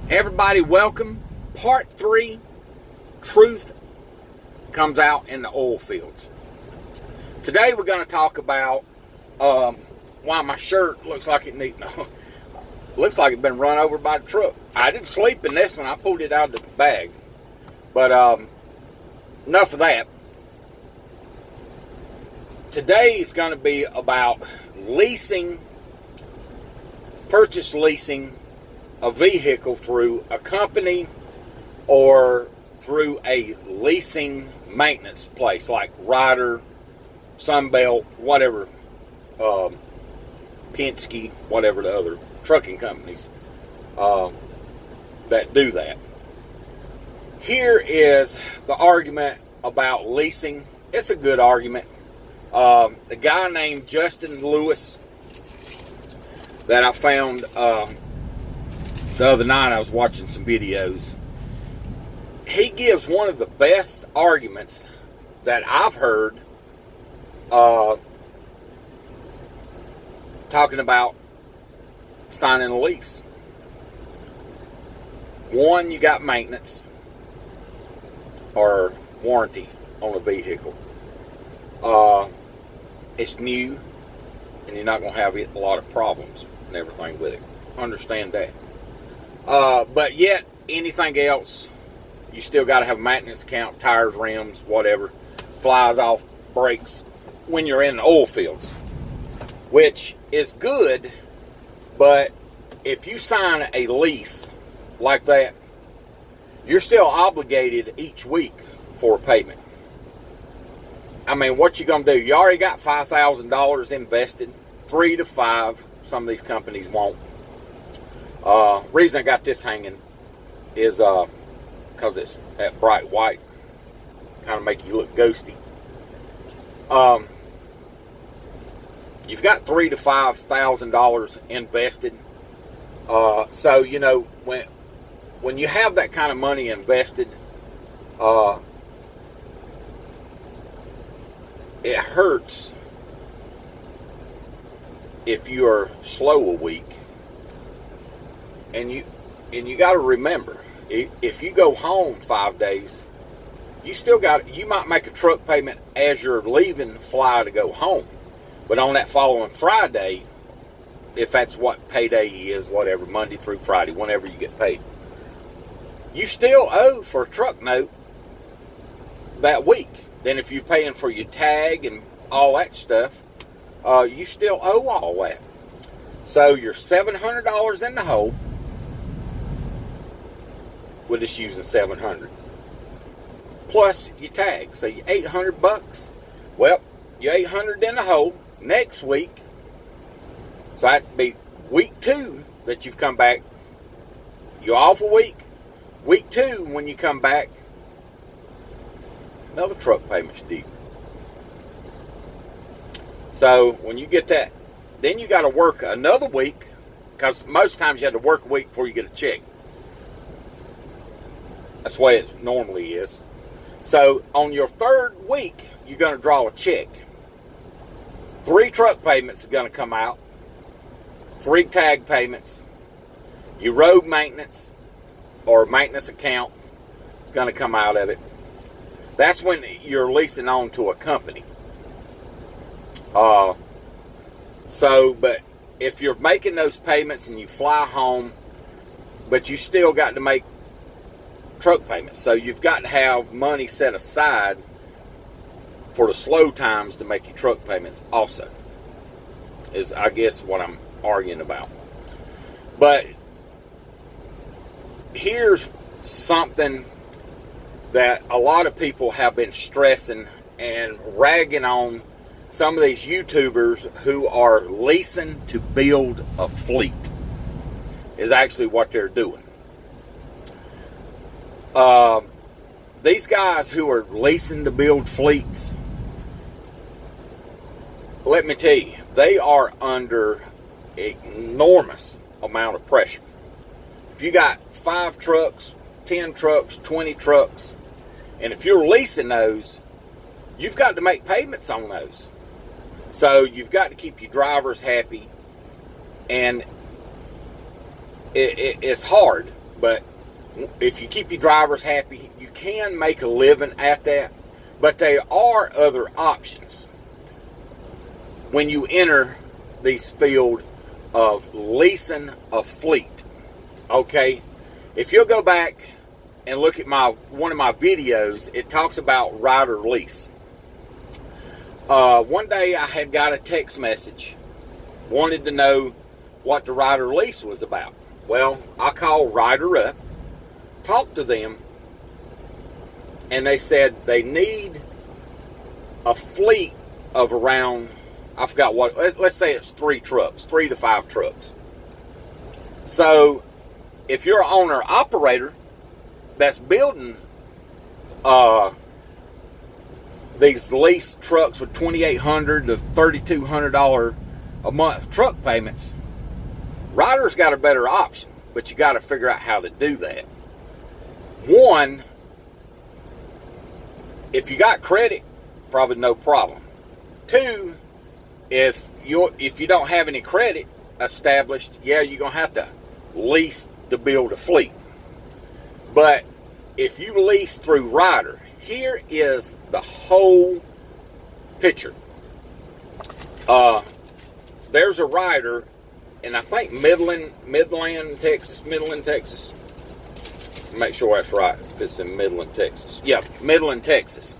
Everybody, welcome. Part 3, truth comes out in the oil fields. Today we're going to talk about why my shirt looks like looks like it's been run over by a truck. I didn't sleep in this one. I pulled it out of the bag. But enough of that. Today is going to be about purchase leasing a vehicle through a company or through a leasing maintenance place like Ryder, Sunbelt, whatever, Penske, whatever the other trucking companies that do that. Here is the argument about leasing. It's a good argument. A guy named Justin Lewis that I found the other night, I was watching some videos. He gives one of the best arguments that I've heard talking about signing a lease. One, you got maintenance or warranty on a vehicle. It's new, and you're not going to have a lot of problems and everything with it. Understand that. But yet, anything else, you still got to have a maintenance account, tires, rims, whatever, flies off, brakes, when you're in the oil fields, which is good. But if you sign a lease like that, you're still obligated each week for a payment. I mean, what you going to do? You already got $5,000 invested, 3 to 5. Some of these companies won't. Reason I got this hanging is because it's that bright white, kind of make you look ghosty. You've got $3,000 to $5,000 invested. So you know when you have that kind of money invested, it hurts if you are slow a week. And you got to remember, if you go home 5 days, you might make a truck payment as you're leaving the fly to go home. But on that following Friday, if that's what payday is, whatever, Monday through Friday, whenever you get paid, you still owe for a truck note that week. Then if you're paying for your tag and all that stuff, you still owe all that. So you're $700 in the hole. We're just using 700 plus your tag, so you're $800. Well, you're 800 in the hole. Next week, so that'd be week 2 that you've come back. You're off a week. Week 2, when you come back, another truck payment's due. So when you get that, then you got to work another week, because most times you have to work a week before you get a check. That's the way it normally is. So on your 3rd week, you're going to draw a check. 3 truck payments are going to come out. 3 tag payments. Your road maintenance or maintenance account is going to come out of it. That's when you're leasing on to a company. But if you're making those payments and you fly home, but you still got to make truck payments. So you've got to have money set aside for the slow times to make your truck payments also, is I guess what I'm arguing about. But here's something that a lot of people have been stressing and ragging on some of these YouTubers who are leasing to build a fleet, is actually what they're doing. These guys who are leasing to build fleets, let me tell you, they are under enormous amount of pressure. If you got 5 trucks, 10 trucks, 20 trucks, and if you're leasing those, you've got to make payments on those. So you've got to keep your drivers happy, and it's hard But if you keep your drivers happy, you can make a living at that. But there are other options when you enter this field of leasing a fleet. Okay, if you'll go back and look at one of my videos, it talks about rider lease. One day I had got a text message, wanted to know what the rider lease was about. Well, I called Ryder up, talked to them, and they said they need a fleet of around, I forgot what, let's say it's 3 to 5 trucks. So if you're an owner-operator that's building these lease trucks with $2,800 to $3,200 a month truck payments, Ryder's got a better option, but you got to figure out how to do that. One, if you got credit, probably no problem. Two, if you don't have any credit established, yeah, you're gonna have to lease to build a fleet. But if you lease through Ryder, here is the whole picture. There's a Ryder, and I think Midland, Texas. Make sure that's right. If it's in Midland, Texas. Yeah, Midland, Texas.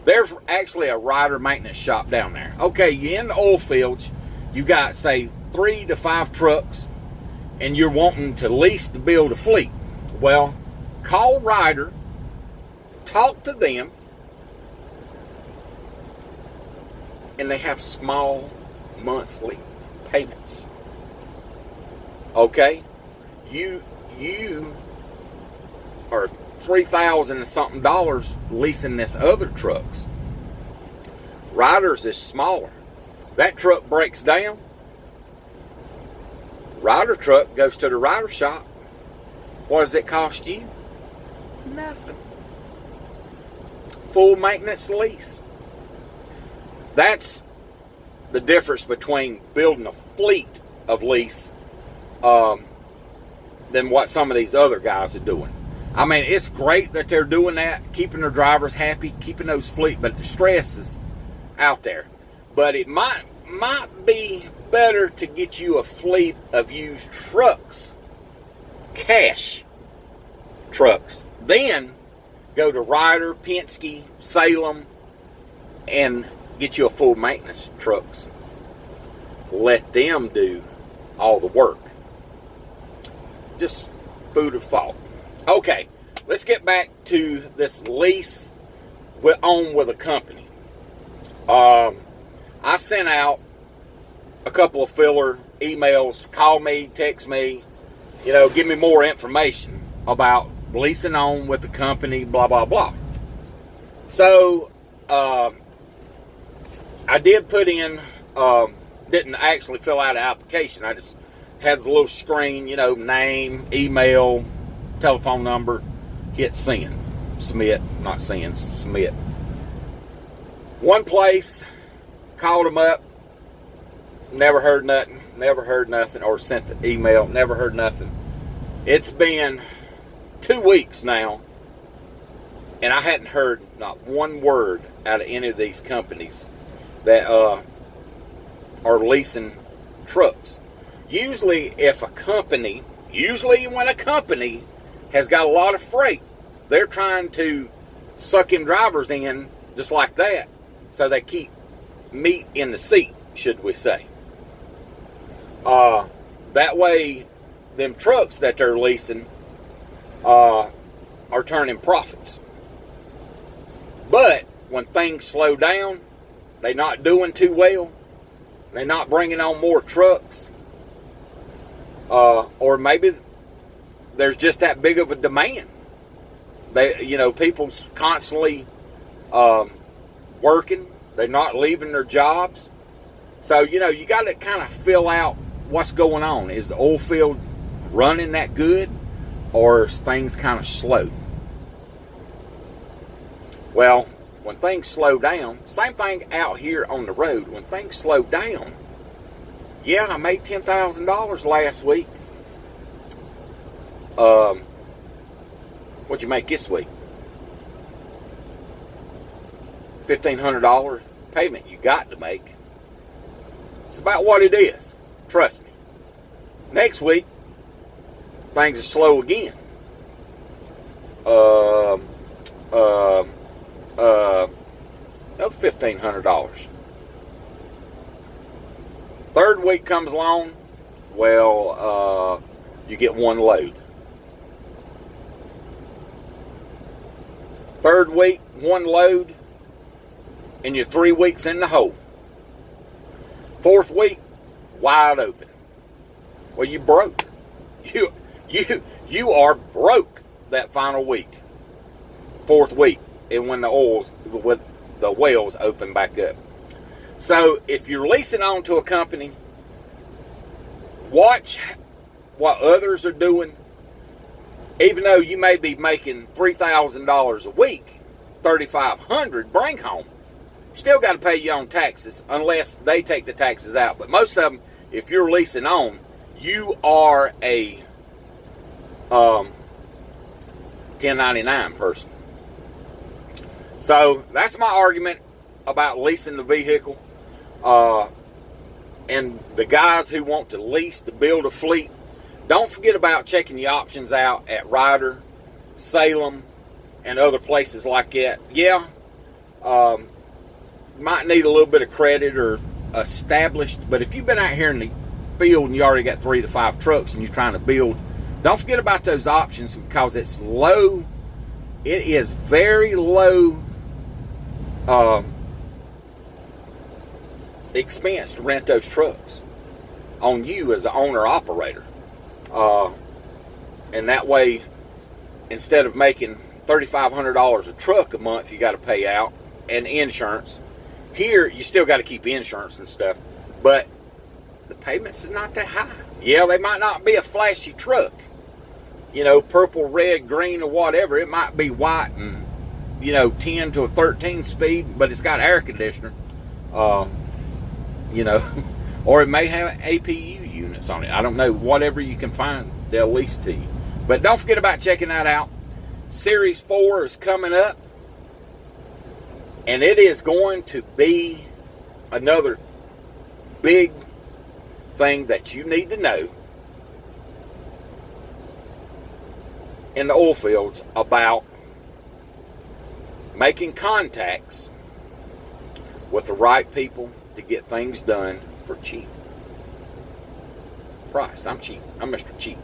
There's actually a Ryder maintenance shop down there. Okay, you're in the oil fields. You got, say, 3 to 5 trucks, and you're wanting to lease to build a fleet. Well, call Ryder, talk to them, and they have small monthly payments. Okay, you are $3,000 and something leasing this other trucks. Ryder's is smaller. That truck breaks down. Ryder truck goes to the Ryder shop. What does it cost you? Nothing. Full maintenance lease. That's the difference between building a fleet of lease than what some of these other guys are doing. I mean, it's great that they're doing that, keeping their drivers happy, keeping those fleet, but the stress is out there. But it might be better to get you a fleet of used trucks, cash trucks, then go to Ryder, Penske, Salem, and get you a full maintenance trucks. Let them do all the work. Just food of thought. Okay, let's get back to this lease on with a company. I sent out a couple of filler emails, call me, text me, give me more information about leasing on with the company, blah, blah, blah. So, I did put in, didn't actually fill out an application. I just had the little screen, name, email, telephone number, hit send, submit, not send, submit. One place, called them up, never heard nothing, or sent the email, never heard nothing. It's been 2 weeks now, and I hadn't heard not one word out of any of these companies that are leasing trucks. Usually when a company has got a lot of freight, they're trying to suck in drivers in just like that, so they keep meat in the seat, should we say. That way, them trucks that they're leasing are turning profits. But when things slow down, they're not doing too well, they're not bringing on more trucks, or maybe there's just that big of a demand. People's constantly working. They're not leaving their jobs. So, you got to kind of fill out what's going on. Is the oil field running that good, or is things kind of slow? Well, when things slow down, same thing out here on the road. When things slow down, yeah, I made $10,000 last week. What'd you make this week? $1,500 payment you got to make. It's about what it is. Trust me. Next week, things are slow again. No, $1,500. Third week comes along, well, you get one load. Third week, one load, and you're 3 weeks in the hole. Fourth week, wide open. Well, you broke. You are broke that final week. Fourth week, and when the wells open back up. So if you're leasing on to a company, watch what others are doing. Even though you may be making $3,000 a week, $3,500 bring home, you still got to pay your own taxes unless they take the taxes out. But most of them, if you're leasing on, you are a 1099 person. So that's my argument about leasing the vehicle. And the guys who want to lease to build a fleet, don't forget about checking your options out at Ryder, Salem, and other places like that. Yeah, might need a little bit of credit or established, but if you've been out here in the field and you already got 3 to 5 trucks and you're trying to build, don't forget about those options because it's low. It is very low expense to rent those trucks on you as the owner-operator. And that way, instead of making $3,500 a truck a month you got to pay out and insurance, here you still got to keep insurance and stuff, but the payments are not that high. Yeah, they might not be a flashy truck, you know, purple, red, green, or whatever. It might be white and, you know, 10 to a 13 speed, but it's got air conditioner. You know, or it may have APU units on it. I don't know. Whatever you can find, they'll lease to you. But don't forget about checking that out. Series 4 is coming up, and it is going to be another big thing that you need to know in the oil fields about making contacts with the right people to get things done for cheap price. I'm cheap. I'm Mr. Cheap.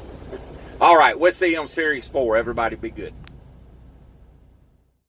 All right, we'll see you on Series 4. Everybody be good.